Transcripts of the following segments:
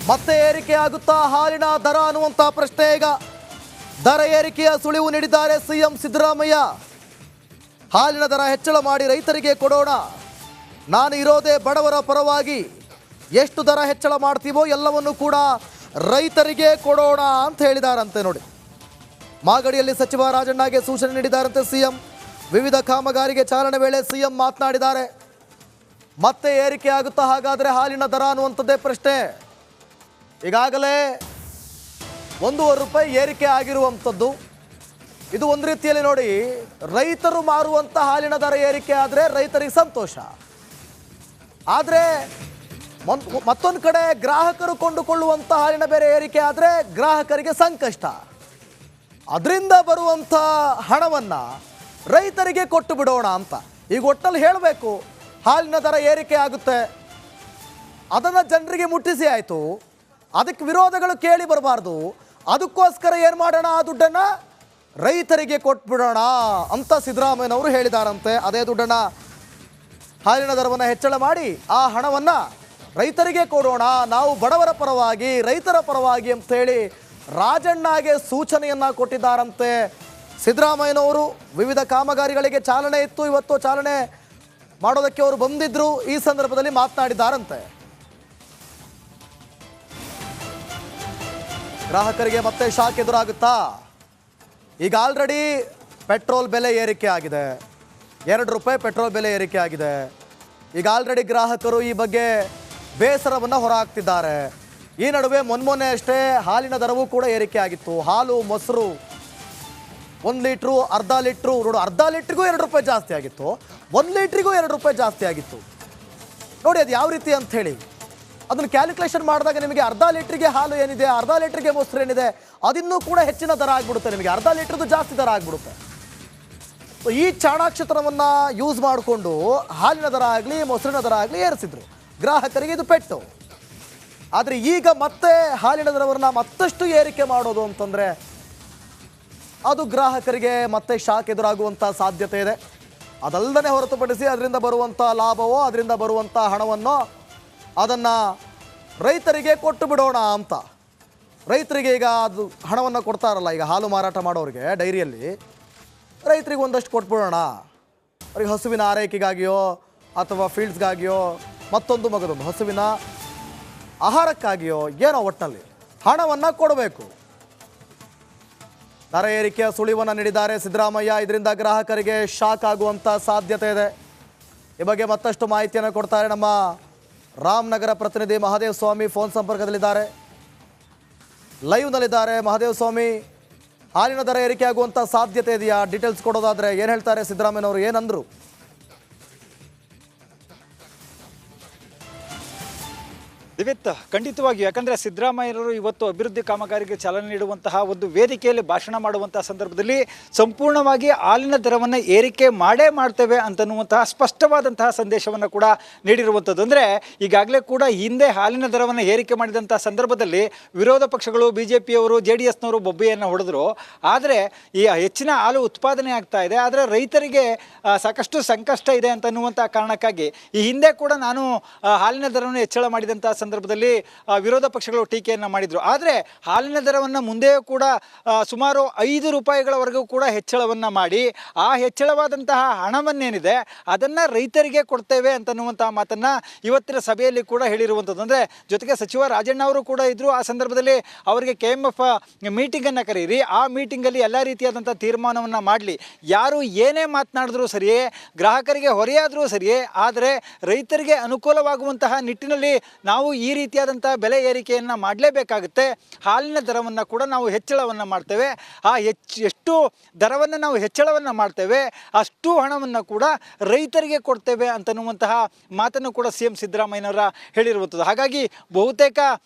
ಮತ್ತೆ ಏರಿಕೆ ಆಗುತ್ತಾ ಹಾಲಿನ ದರ ಅನ್ನುವಂಥ ಪ್ರಶ್ನೆ ಈಗ. ದರ ಏರಿಕೆಯ ಸುಳಿವು ನೀಡಿದ್ದಾರೆ ಸಿಎಂ ಸಿದ್ದರಾಮಯ್ಯ. ಹಾಲಿನ ದರ ಹೆಚ್ಚಳ ಮಾಡಿ ರೈತರಿಗೆ ಕೊಡೋಣ, ನಾನು ಇರೋದೇ ಬಡವರ ಪರವಾಗಿ, ಎಷ್ಟು ದರ ಹೆಚ್ಚಳ ಮಾಡ್ತೀವೋ ಎಲ್ಲವನ್ನು ಕೂಡ ರೈತರಿಗೆ ಕೊಡೋಣ ಅಂತ ಹೇಳಿದಾರಂತೆ. ನೋಡಿ, ಮಾಗಡಿಯಲ್ಲಿ ಸಚಿವ ರಾಜಣ್ಣಗೆ ಸೂಚನೆ ನೀಡಿದಾರಂತೆ ಸಿಎಂ. ವಿವಿಧ ಕಾಮಗಾರಿಗೆ ಚಾಲನೆ ವೇಳೆ ಸಿಎಂ ಮಾತನಾಡಿದ್ದಾರೆ. ಮತ್ತೆ ಏರಿಕೆ ಆಗುತ್ತಾ ಹಾಗಾದರೆ ಹಾಲಿನ ದರ ಅನ್ನುವಂಥದ್ದೇ ಪ್ರಶ್ನೆ. ಈಗಾಗಲೇ 1.5 ರೂಪಾಯಿ ಏರಿಕೆ ಆಗಿರುವಂಥದ್ದು. ಇದು ಒಂದು ರೀತಿಯಲ್ಲಿ ನೋಡಿ, ರೈತರು ಮಾರುವಂಥ ಹಾಲಿನ ದರ ಏರಿಕೆ ಆದರೆ ರೈತರಿಗೆ ಸಂತೋಷ, ಆದರೆ ಮತ್ತೊಂದು ಕಡೆ ಗ್ರಾಹಕರು ಕೊಂಡುಕೊಳ್ಳುವಂಥ ಹಾಲಿನ ಬೆಲೆ ಏರಿಕೆ ಆದರೆ ಗ್ರಾಹಕರಿಗೆ ಸಂಕಷ್ಟ. ಅದರಿಂದ ಬರುವಂಥ ಹಣವನ್ನು ರೈತರಿಗೆ ಕೊಟ್ಟು ಬಿಡೋಣ ಅಂತ. ಈಗ ಒಟ್ಟಲ್ಲಿ ಹೇಳಬೇಕು, ಹಾಲಿನ ದರ ಏರಿಕೆ ಆಗುತ್ತೆ, ಅದನ್ನು ಜನರಿಗೆ ಮುಟ್ಟಿಸಿ ಆಯಿತು, ಅದಕ್ಕೆ ವಿರೋಧಗಳು ಕೇಳಿ ಬರಬಾರ್ದು, ಅದಕ್ಕೋಸ್ಕರ ಏನು ಮಾಡೋಣ, ಆ ದುಡ್ಡನ್ನು ರೈತರಿಗೆ ಕೊಟ್ಬಿಡೋಣ ಅಂತ ಸಿದ್ದರಾಮಯ್ಯನವರು ಹೇಳಿದಾರಂತೆ. ಅದೇ ದುಡ್ಡನ್ನು, ಹಾಲಿನ ದರವನ್ನು ಹೆಚ್ಚಳ ಮಾಡಿ ಆ ಹಣವನ್ನು ರೈತರಿಗೆ ಕೊಡೋಣ, ನಾವು ಬಡವರ ಪರವಾಗಿ, ರೈತರ ಪರವಾಗಿ ಅಂತೇಳಿ ರಾಜಣ್ಣಗೆ ಸೂಚನೆಯನ್ನು ಕೊಟ್ಟಿದ್ದಾರಂತೆ ಸಿದ್ದರಾಮಯ್ಯನವರು. ವಿವಿಧ ಕಾಮಗಾರಿಗಳಿಗೆ ಚಾಲನೆ ಇತ್ತು, ಇವತ್ತು ಚಾಲನೆ ಮಾಡೋದಕ್ಕೆ ಅವರು ಬಂದಿದ್ದರು. ಈ ಸಂದರ್ಭದಲ್ಲಿ ಮಾತನಾಡಿದ್ದಾರಂತೆ. ಗ್ರಾಹಕರಿಗೆ ಮತ್ತೆ ಶಾಕ್ ಎದುರಾಗುತ್ತಾ? ಈಗ ಆಲ್ರೆಡಿ ಪೆಟ್ರೋಲ್ ಬೆಲೆ ಏರಿಕೆ ಆಗಿದೆ, 2 ರೂಪಾಯಿ ಪೆಟ್ರೋಲ್ ಬೆಲೆ ಏರಿಕೆ ಆಗಿದೆ. ಈಗ ಆಲ್ರೆಡಿ ಗ್ರಾಹಕರು ಈ ಬಗ್ಗೆ ಬೇಸರವನ್ನು ಹೊರಹಾಕ್ತಿದ್ದಾರೆ. ಈ ನಡುವೆ ಮೊನ್ನೆ ಅಷ್ಟೇ ಹಾಲಿನ ದರವೂ ಕೂಡ ಏರಿಕೆ ಆಗಿತ್ತು. ಹಾಲು, ಮೊಸರು 1 ಲೀಟ್ರು, ಅರ್ಧ ಲೀಟ್ರು, ನೋಡು, ಅರ್ಧ ಲೀಟ್ರಿಗೂ 2 ರೂಪಾಯಿ ಜಾಸ್ತಿ ಆಗಿತ್ತು, 1 ಲೀಟ್ರಿಗೂ 2 ರೂಪಾಯಿ ಜಾಸ್ತಿ ಆಗಿತ್ತು. ನೋಡಿ ಅದು ಯಾವ ರೀತಿ ಅಂತ ಹೇಳಿ ಅದನ್ನು ಕ್ಯಾಲ್ಕುಲೇಷನ್ ಮಾಡಿದಾಗ ನಿಮಗೆ ಅರ್ಧ ಲೀಟ್ರಿಗೆ ಹಾಲು ಏನಿದೆ, ಅರ್ಧ ಲೀಟ್ರಿಗೆ ಮೊಸರು ಏನಿದೆ, ಅದಿನ್ನೂ ಕೂಡ ಹೆಚ್ಚಿನ ದರ ಆಗಿಬಿಡುತ್ತೆ. ನಿಮಗೆ ಅರ್ಧ ಲೀಟ್ರದ್ದು ಜಾಸ್ತಿ ದರ ಆಗಿಬಿಡುತ್ತೆ. ಈ ಚಾಣಾಕ್ಷತನವನ್ನು ಯೂಸ್ ಮಾಡಿಕೊಂಡು ಹಾಲಿನ ದರ ಆಗಲಿ, ಮೊಸರಿನ ದರ ಆಗಲಿ ಏರಿಸಿದ್ರು. ಗ್ರಾಹಕರಿಗೆ ಇದು ಪೆಟ್ಟು. ಆದರೆ ಈಗ ಮತ್ತೆ ಹಾಲಿನ ದರವನ್ನು ಮತ್ತಷ್ಟು ಏರಿಕೆ ಮಾಡೋದು ಅಂತಂದರೆ ಅದು ಗ್ರಾಹಕರಿಗೆ ಮತ್ತೆ ಶಾಕ್ ಎದುರಾಗುವಂಥ ಸಾಧ್ಯತೆ ಇದೆ. ಅದಲ್ಲದೆ ಹೊರತುಪಡಿಸಿ ಅದರಿಂದ ಬರುವಂಥ ಲಾಭವೋ, ಅದರಿಂದ ಬರುವಂಥ ಹಣವನ್ನೋ ಅದನ್ನು ರೈತರಿಗೆ ಕೊಟ್ಟು ಬಿಡೋಣ ಅಂತ. ರೈತರಿಗೆ ಈಗ ಅದು ಹಣವನ್ನು ಕೊಡ್ತಾರಲ್ಲ, ಈಗ ಹಾಲು ಮಾರಾಟ ಮಾಡೋರಿಗೆ ಡೈರಿಯಲ್ಲಿ, ರೈತರಿಗೆ ಒಂದಷ್ಟು ಕೊಟ್ಬಿಡೋಣ, ಅವ್ರಿಗೆ ಹಸುವಿನ ಆರೈಕೆಗಾಗಿಯೋ ಅಥವಾ ಫೀಲ್ಡ್ಸ್ಗಾಗಿಯೋ ಮತ್ತೊಂದು ಮಗದೊಂದು ಹಸುವಿನ ಆಹಾರಕ್ಕಾಗಿಯೋ ಏನೋ ಒಟ್ಟಿನಲ್ಲಿ ಹಣವನ್ನು ಕೊಡಬೇಕು. ದರ ಏರಿಕೆಯ ಸುಳಿವನ್ನು ನೀಡಿದ್ದಾರೆ ಸಿದ್ದರಾಮಯ್ಯ. ಇದರಿಂದ ಗ್ರಾಹಕರಿಗೆ ಶಾಕ್ ಆಗುವಂಥ ಸಾಧ್ಯತೆ ಇದೆ. ಈ ಬಗ್ಗೆ ಮತ್ತಷ್ಟು ಮಾಹಿತಿಯನ್ನು ಕೊಡ್ತಾರೆ ನಮ್ಮ ರಾಮನಗರ ಪ್ರತಿನಿಧಿ ಮಹಾದೇವ್ ಸ್ವಾಮಿ. ಫೋನ್ ಸಂಪರ್ಕದಲ್ಲಿದ್ದಾರೆ, ಲೈವ್ನಲ್ಲಿದ್ದಾರೆ. ಮಹಾದೇವ್ ಸ್ವಾಮಿ, ಹಾಲಿನ ದರ ಏರಿಕೆ ಆಗುವಂಥ ಸಾಧ್ಯತೆ ಇದೆಯಾ? ಡೀಟೇಲ್ಸ್ ಕೊಡೋದಾದರೆ ಏನು ಹೇಳ್ತಾರೆ ಸಿದ್ದರಾಮಯ್ಯನವರು, ಏನಂದ್ರು? ದಿವಿತ್, ಖಂಡಿತವಾಗಿಯೂ, ಯಾಕಂದರೆ ಸಿದ್ದರಾಮಯ್ಯರು ಇವತ್ತು ಅಭಿವೃದ್ಧಿ ಕಾಮಗಾರಿಗೆ ಚಾಲನೆ ನೀಡುವಂತಹ ಒಂದು ವೇದಿಕೆಯಲ್ಲಿ ಭಾಷಣ ಮಾಡುವಂತಹ ಸಂದರ್ಭದಲ್ಲಿ ಸಂಪೂರ್ಣವಾಗಿ ಹಾಲಿನ ದರವನ್ನು ಏರಿಕೆ ಮಾಡೇ ಮಾಡ್ತೇವೆ ಅಂತನ್ನುವಂತಹ ಸ್ಪಷ್ಟವಾದಂತಹ ಸಂದೇಶವನ್ನು ಕೂಡ ನೀಡಿರುವಂಥದ್ದು. ಅಂದರೆ ಈಗಾಗಲೇ ಕೂಡ ಹಿಂದೆ ಹಾಲಿನ ದರವನ್ನು ಏರಿಕೆ ಮಾಡಿದಂಥ ಸಂದರ್ಭದಲ್ಲಿ ವಿರೋಧ ಪಕ್ಷಗಳು, BJPಯವರು, JDSನವರು ಬೊಬ್ಬೆಯನ್ನು ಹೊಡೆದರು. ಆದರೆ ಈ ಹೆಚ್ಚಿನ ಹಾಲು ಉತ್ಪಾದನೆ ಆಗ್ತಾ ಇದೆ, ಆದರೆ ರೈತರಿಗೆ ಸಾಕಷ್ಟು ಸಂಕಷ್ಟ ಇದೆ ಅಂತನ್ನುವಂಥ ಕಾರಣಕ್ಕಾಗಿ ಈ ಹಿಂದೆ ಕೂಡ ನಾನು ಹಾಲಿನ ದರವನ್ನು ಹೆಚ್ಚಳ ಮಾಡಿದಂಥ ಸಂದರ್ಭದಲ್ಲಿ ವಿರೋಧ ಪಕ್ಷಗಳು ಟೀಕೆಯನ್ನು ಮಾಡಿದರು. ಆದರೆ ಹಾಲಿನ ದರವನ್ನು ಮುಂದೆಯೂ ಕೂಡ ಸುಮಾರು 5 ರೂಪಾಯಿಗಳವರೆಗೂ ಕೂಡ ಹೆಚ್ಚಳವನ್ನು ಮಾಡಿ ಆ ಹೆಚ್ಚಳವಾದಂತಹ ಹಣವನ್ನೇನಿದೆ ಅದನ್ನು ರೈತರಿಗೆ ಕೊಡ್ತೇವೆ ಅಂತನ್ನುವಂತಹ ಮಾತನ್ನು ಇವತ್ತಿನ ಸಭೆಯಲ್ಲಿ ಕೂಡ ಹೇಳಿರುವಂಥದ್ದು. ಅಂದರೆ ಜೊತೆಗೆ ಸಚಿವ ರಾಜಣ್ಣ ಅವರು ಕೂಡ ಇದ್ದರು. ಆ ಸಂದರ್ಭದಲ್ಲಿ ಅವರಿಗೆ KMF ಮೀಟಿಂಗನ್ನು ಕರೀರಿ, ಆ ಮೀಟಿಂಗಲ್ಲಿ ಎಲ್ಲ ರೀತಿಯಾದಂಥ ತೀರ್ಮಾನವನ್ನು ಮಾಡಲಿ, ಯಾರು ಏನೇ ಮಾತನಾಡಿದ್ರೂ ಸರಿಯೇ, ಗ್ರಾಹಕರಿಗೆ ಹೊರೆಯಾದರೂ ಸರಿಯೇ, ಆದರೆ ರೈತರಿಗೆ ಅನುಕೂಲವಾಗುವಂತಹ ನಿಟ್ಟಿನಲ್ಲಿ ನಾವು ಈ ರೀತಿಯಾದಂಥ ಬೆಲೆ ಏರಿಕೆಯನ್ನು ಮಾಡಲೇಬೇಕಾಗುತ್ತೆ. ಹಾಲಿನ ದರವನ್ನು ಕೂಡ ನಾವು ಹೆಚ್ಚಳವನ್ನು ಮಾಡ್ತೇವೆ. ಆ ಎಷ್ಟು ದರವನ್ನು ನಾವು ಹೆಚ್ಚಳವನ್ನು ಮಾಡ್ತೇವೆ ಅಷ್ಟು ಹಣವನ್ನು ಕೂಡ ರೈತರಿಗೆ ಕೊಡ್ತೇವೆ ಅಂತನ್ನುವಂತಹ ಮಾತನ್ನು ಕೂಡ CM ಸಿದ್ದರಾಮಯ್ಯನವರ ಹೇಳಿರುವಂಥದ್ದು. ಹಾಗಾಗಿ ಬಹುತೇಕ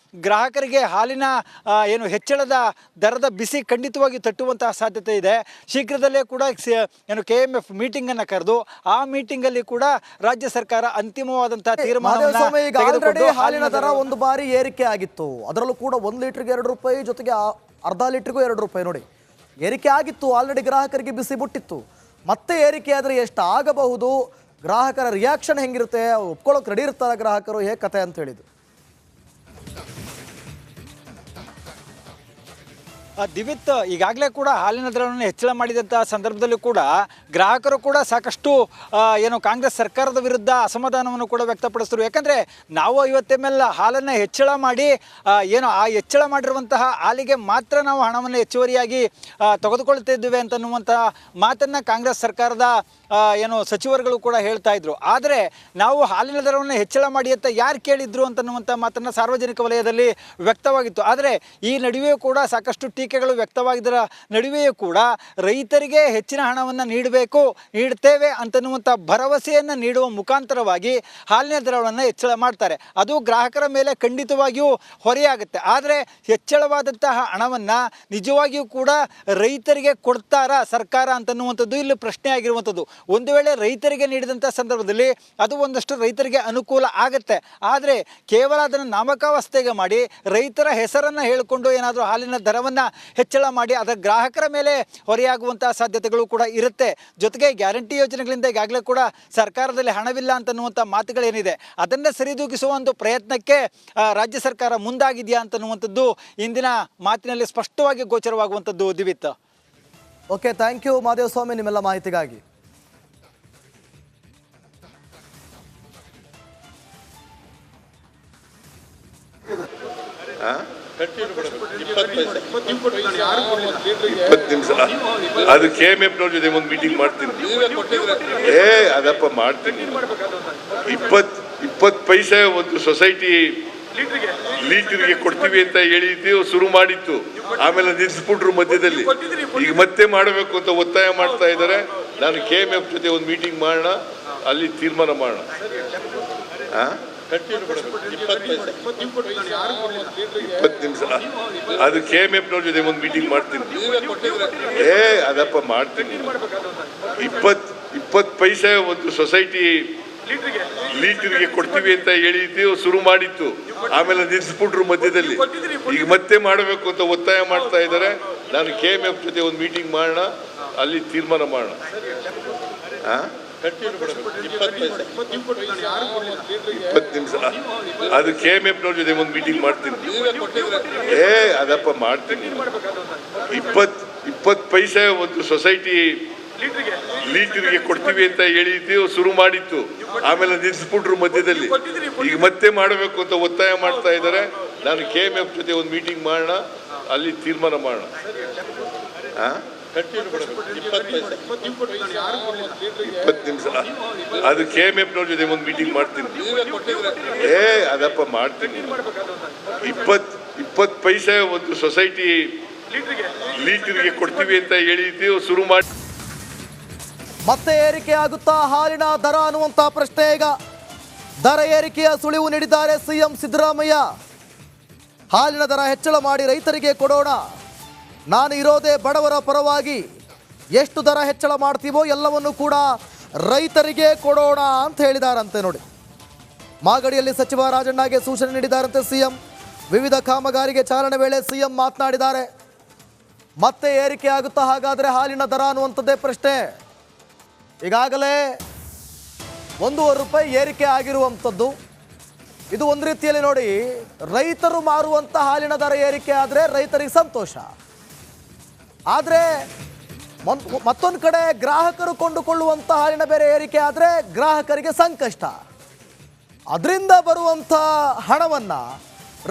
ಗ್ರಾಹಕರಿಗೆ ಹಾಲಿನ ಏನು ಹೆಚ್ಚಳದ ದರದ ಬಿಸಿ ಖಂಡಿತವಾಗಿ ತಟ್ಟುವಂತಹ ಸಾಧ್ಯತೆ ಇದೆ. ಶೀಘ್ರದಲ್ಲೇ ಕೂಡ KMF ಮೀಟಿಂಗನ್ನು ಕರೆದು ಆ ಮೀಟಿಂಗಲ್ಲಿ ಕೂಡ ರಾಜ್ಯ ಸರ್ಕಾರ ಅಂತಿಮವಾದಂತಹ ತೀರ್ಮಾನವನ್ನು ಹಾಲಿನ ದರ ಒಂದು ಬಾರಿ ಏರಿಕೆ ಆಗಿತ್ತು, ಅದರಲ್ಲೂ ಕೂಡ 1 ಲೀಟ್ರಿಗೆ 2 ರೂಪಾಯಿ, ಜೊತೆಗೆ ಅರ್ಧ ಲೀಟ್ರಿಗೂ 2 ರೂಪಾಯಿ. ನೋಡಿ, ಏರಿಕೆ ಆಗಿತ್ತು, ಆಲ್ರೆಡಿ ಗ್ರಾಹಕರಿಗೆ ಬಿಸಿ ಬಿಟ್ಟಿತ್ತು. ಮತ್ತೆ ಏರಿಕೆ ಆದರೆ ಎಷ್ಟು ಆಗಬಹುದು, ಗ್ರಾಹಕರ ರಿಯಾಕ್ಷನ್ ಹೆಂಗಿರುತ್ತೆ, ಒಪ್ಕೊಳ್ಳೋಕೆ ರೆಡಿ ಇರ್ತಾರೆ ಗ್ರಾಹಕರು, ಹೇಗೆ ಕತೆ ಅಂತ ಹೇಳಿದ್ರು? ದಿವಿತ್, ಈಗಾಗಲೇ ಕೂಡ ಹಾಲಿನ ದರವನ್ನು ಹೆಚ್ಚಳ ಮಾಡಿದಂಥ ಸಂದರ್ಭದಲ್ಲೂ ಕೂಡ ಗ್ರಾಹಕರು ಕೂಡ ಸಾಕಷ್ಟು ಏನು ಕಾಂಗ್ರೆಸ್ ಸರ್ಕಾರದ ವಿರುದ್ಧ ಅಸಮಾಧಾನವನ್ನು ಕೂಡ ವ್ಯಕ್ತಪಡಿಸಿದ್ರು. ಯಾಕಂದರೆ ನಾವು 50 ml ಹಾಲನ್ನು ಹೆಚ್ಚಳ ಮಾಡಿ ಏನು ಆ ಹೆಚ್ಚಳ ಮಾಡಿರುವಂತಹ ಹಾಲಿಗೆ ಮಾತ್ರ ನಾವು ಹಣವನ್ನು ಹೆಚ್ಚುವರಿಯಾಗಿ ತೆಗೆದುಕೊಳ್ತಿದ್ದೇವೆ ಅಂತನ್ನುವಂಥ ಮಾತನ್ನು ಕಾಂಗ್ರೆಸ್ ಸರ್ಕಾರದ ಏನು ಸಚಿವರುಗಳು ಕೂಡ ಹೇಳ್ತಾ ಇದ್ರು. ಆದರೆ ನಾವು ಹಾಲಿನ ದರವನ್ನು ಹೆಚ್ಚಳ ಮಾಡಿ ಅಂತ ಯಾರು ಕೇಳಿದ್ರು ಅಂತನ್ನುವಂಥ ಮಾತನ್ನು ಸಾರ್ವಜನಿಕ ವಲಯದಲ್ಲಿ ವ್ಯಕ್ತವಾಗಿತ್ತು. ಆದರೆ ಈ ನಡುವೆಯೂ ಕೂಡ ಸಾಕಷ್ಟು ಟೀಕೆಗಳು ವ್ಯಕ್ತವಾಗಿದ್ದರ ನಡುವೆಯೂ ಕೂಡ ರೈತರಿಗೆ ಹೆಚ್ಚಿನ ಹಣವನ್ನು ನೀಡ್ತೇವೆ ಅಂತನ್ನುವಂಥ ಭರವಸೆಯನ್ನು ನೀಡುವ ಮುಖಾಂತರವಾಗಿ ಹಾಲಿನ ದರವನ್ನು ಹೆಚ್ಚಳ ಮಾಡ್ತಾರೆ. ಅದು ಗ್ರಾಹಕರ ಮೇಲೆ ಖಂಡಿತವಾಗಿಯೂ ಹೊರೆಯಾಗುತ್ತೆ. ಆದರೆ ಹೆಚ್ಚಳವಾದಂತಹ ಹಣವನ್ನು ನಿಜವಾಗಿಯೂ ಕೂಡ ರೈತರಿಗೆ ಕೊಡ್ತಾರಾ ಸರ್ಕಾರ ಅಂತನ್ನುವಂಥದ್ದು ಇಲ್ಲಿ ಪ್ರಶ್ನೆ ಆಗಿರುವಂಥದ್ದು. ಒಂದು ವೇಳೆ ರೈತರಿಗೆ ನೀಡಿದಂಥ ಸಂದರ್ಭದಲ್ಲಿ ಅದು ಒಂದಷ್ಟು ರೈತರಿಗೆ ಅನುಕೂಲ ಆಗುತ್ತೆ. ಆದರೆ ಕೇವಲ ಅದನ್ನು ನಾಮಕಾವಸ್ಥೆಗೆ ಮಾಡಿ ರೈತರ ಹೆಸರನ್ನು ಹೇಳಿಕೊಂಡು ಏನಾದರೂ ಹಾಲಿನ ದರವನ್ನು ಹೆಚ್ಚಳ ಮಾಡಿ ಅದರ ಗ್ರಾಹಕರ ಮೇಲೆ ಹೊರೆಯಾಗುವಂತಹ ಸಾಧ್ಯತೆಗಳು ಕೂಡ ಇರುತ್ತೆ. ಜೊತೆಗೆ ಗ್ಯಾರಂಟಿ ಯೋಜನೆಗಳಿಂದ ಈಗಾಗಲೇ ಕೂಡ ಸರ್ಕಾರದಲ್ಲಿ ಹಣವಿಲ್ಲ ಅಂತನ್ನುವಂಥ ಮಾತುಗಳೇನಿದೆ ಅದನ್ನು ಸರಿದೂಗಿಸುವ ಒಂದು ಪ್ರಯತ್ನಕ್ಕೆ ರಾಜ್ಯ ಸರ್ಕಾರ ಮುಂದಾಗಿದೆಯಾ ಅಂತನ್ನುವಂಥದ್ದು ಇಂದಿನ ಮಾತಿನಲ್ಲಿ ಸ್ಪಷ್ಟವಾಗಿ ಗೋಚರವಾಗುವಂಥದ್ದು. ದಿವಿತ್. ಓಕೆ, ಥ್ಯಾಂಕ್ ಯು ಮಹದೇವ ಸ್ವಾಮಿ ನಿಮ್ಮೆಲ್ಲ ಮಾಹಿತಿಗಾಗಿ. ಅದು KMF ನವ್ರ ಜೊತೆ ಒಂದು ಮೀಟಿಂಗ್ ಮಾಡ್ತೀನಿ. ಅದಪ್ಪ ಮಾಡ್ತೀನಿ. 20 ಪೈಸೆ ಒಂದು ಸೊಸೈಟಿ ಲೀಟರ್ಗೆ ಕೊಡ್ತೀವಿ ಅಂತ ಹೇಳಿದ್ದು ಶುರು ಮಾಡಿತ್ತು. ಆಮೇಲೆ ನಿಲ್ಲಿಸ್ಬಿಟ್ರು ಮಧ್ಯದಲ್ಲಿ. ಈಗ ಮತ್ತೆ ಮಾಡಬೇಕು ಅಂತ ಒತ್ತಾಯ ಮಾಡ್ತಾ ಇದ್ದಾರೆ. ನಾನು KMF ಜೊತೆ ಒಂದು ಮೀಟಿಂಗ್ ಮಾಡೋಣ, ಅಲ್ಲಿ ತೀರ್ಮಾನ ಮಾಡೋಣ. 20 ನಿಮಿಷ. ಅದು KMF ನವ್ರ ಜೊತೆ ಒಂದು ಮೀಟಿಂಗ್ ಮಾಡ್ತೀನಿ. ಅದಪ್ಪ ಮಾಡ್ತೀನಿ. 20 ಪೈಸೆ ಒಂದು ಸೊಸೈಟಿ ಲೀಟರ್ಗೆ ಕೊಡ್ತೀವಿ ಅಂತ ಹೇಳಿದ್ದು ಶುರು ಮಾಡಿತ್ತು. ಆಮೇಲೆ ನಿಲ್ಲಿಸ್ಬಿಟ್ರು ಮಧ್ಯದಲ್ಲಿ. ಈಗ ಮತ್ತೆ ಮಾಡಬೇಕು ಅಂತ ಒತ್ತಾಯ ಮಾಡ್ತಾ ಇದ್ದಾರೆ. ನಾನು KMF ಜೊತೆ ಒಂದು ಮೀಟಿಂಗ್ ಮಾಡೋಣ, ಅಲ್ಲಿ ತೀರ್ಮಾನ ಮಾಡೋಣ. 20 ನಿಮಿಷ. ಅದು KMF ನವ್ರ ಜೊತೆ ಒಂದು ಮೀಟಿಂಗ್ ಮಾಡ್ತೀನಿ. ಅದಪ್ಪ ಮಾಡ್ತೀನಿ. 20 ಪೈಸೆ ಒಂದು ಸೊಸೈಟಿ ಲೀಟರ್ಗೆ ಕೊಡ್ತೀವಿ ಅಂತ ಹೇಳಿದ್ದು ಶುರು ಮಾಡಿತ್ತು. ಆಮೇಲೆ ನಿಲ್ಲಿಸ್ಬಿಟ್ರು ಮಧ್ಯದಲ್ಲಿ. ಈಗ ಮತ್ತೆ ಮಾಡಬೇಕು ಅಂತ ಒತ್ತಾಯ ಮಾಡ್ತಾ ಇದ್ದಾರೆ. ನಾನು KMF ಜೊತೆ ಒಂದು ಮೀಟಿಂಗ್ ಮಾಡೋಣ, ಅಲ್ಲಿ ತೀರ್ಮಾನ ಮಾಡೋಣ. 20 ನಿಮಿಷ. ಅದು KMF ನವ್ರ ಜೊತೆ ಒಂದು ಮೀಟಿಂಗ್ ಮಾಡ್ತೀನಿ. ಅದಪ್ಪ ಮಾಡ್ತೀನಿ. 20 ಪೈಸೆ ಒಂದು ಸೊಸೈಟಿ ಲೀಟರ್ಗೆ ಕೊಡ್ತೀವಿ ಅಂತ ಹೇಳಿದ್ದು ಶುರು ಮಾಡಿ. ಮತ್ತೆ ಏರಿಕೆ ಆಗುತ್ತಾ ಹಾಲಿನ ದರ ಅನ್ನುವಂಥ ಪ್ರಶ್ನೆ ಈಗ. ದರ ಏರಿಕೆಯ ಸುಳಿವು ನೀಡಿದ್ದಾರೆ ಸಿಎಂ ಸಿದ್ದರಾಮಯ್ಯ. ಹಾಲಿನ ದರ ಹೆಚ್ಚಳ ಮಾಡಿ ರೈತರಿಗೆ ಕೊಡೋಣ, ನಾನು ಇರೋದೇ ಬಡವರ ಪರವಾಗಿ, ಎಷ್ಟು ದರ ಹೆಚ್ಚಳ ಮಾಡ್ತೀವೋ ಎಲ್ಲವನ್ನು ಕೂಡ ರೈತರಿಗೆ ಕೊಡೋಣ ಅಂತ ಹೇಳಿದಾರಂತೆ. ನೋಡಿ, ಮಾಗಡಿಯಲ್ಲಿ ಸಚಿವ ರಾಜಣ್ಣಗೆ ಸೂಚನೆ ನೀಡಿದಾರಂತೆ ಸಿಎಂ. ವಿವಿಧ ಕಾಮಗಾರಿಗೆ ಚಾಲನೆ ವೇಳೆ ಸಿಎಂ ಮಾತನಾಡಿದ್ದಾರೆ. ಮತ್ತೆ ಏರಿಕೆ ಆಗುತ್ತಾ ಹಾಗಾದರೆ ಹಾಲಿನ ದರ ಅನ್ನುವಂಥದ್ದೇ ಪ್ರಶ್ನೆ. ಈಗಾಗಲೇ 1.5 ರೂಪಾಯಿ ಏರಿಕೆ ಆಗಿರುವಂಥದ್ದು. ಇದು ಒಂದು ರೀತಿಯಲ್ಲಿ ನೋಡಿ, ರೈತರು ಮಾರುವಂಥ ಹಾಲಿನ ದರ ಏರಿಕೆ ಆದರೆ ರೈತರಿಗೆ ಸಂತೋಷ. ಆದರೆ ಮತ್ತೊಂದು ಕಡೆ ಗ್ರಾಹಕರು ಕೊಂಡುಕೊಳ್ಳುವಂಥ ಹಾಲಿನ ಬೆಲೆ ಏರಿಕೆ ಆದರೆ ಗ್ರಾಹಕರಿಗೆ ಸಂಕಷ್ಟ. ಅದರಿಂದ ಬರುವಂಥ ಹಣವನ್ನು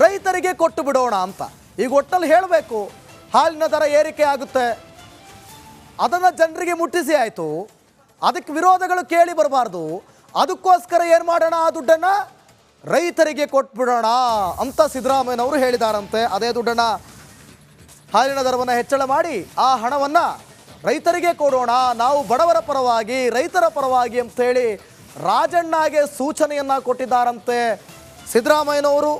ರೈತರಿಗೆ ಕೊಟ್ಟು ಬಿಡೋಣ ಅಂತ. ಈಗ ಒಟ್ಟಲ್ಲಿ ಹೇಳಬೇಕು, ಹಾಲಿನ ದರ ಏರಿಕೆ ಆಗುತ್ತೆ, ಅದನ್ನು ಜನರಿಗೆ ಮುಟ್ಟಿಸಿ ಆಯಿತು, ಅದಕ್ಕೆ ವಿರೋಧಗಳು ಕೇಳಿ ಬರಬಾರ್ದು. ಅದಕ್ಕೋಸ್ಕರ ಏನು ಮಾಡೋಣ, ಆ ದುಡ್ಡನ್ನು ರೈತರಿಗೆ ಕೊಟ್ಬಿಡೋಣ ಅಂತ ಸಿದ್ದರಾಮಯ್ಯನವರು ಹೇಳಿದಾರಂತೆ. ಅದೇ ದುಡ್ಡನ್ನು ಹಾಲಿನ ದರವನ್ನು ಹೆಚ್ಚಳ ಮಾಡಿ ಆ ಹಣವನ್ನು ರೈತರಿಗೆ ಕೊಡೋಣ, ನಾವು ಬಡವರ ಪರವಾಗಿ ರೈತರ ಪರವಾಗಿ ಅಂತೇಳಿ ರಾಜಣ್ಣಗೆ ಸೂಚನೆಯನ್ನು ಕೊಟ್ಟಿದ್ದಾರಂತೆ ಸಿದ್ದರಾಮಯ್ಯನವರು.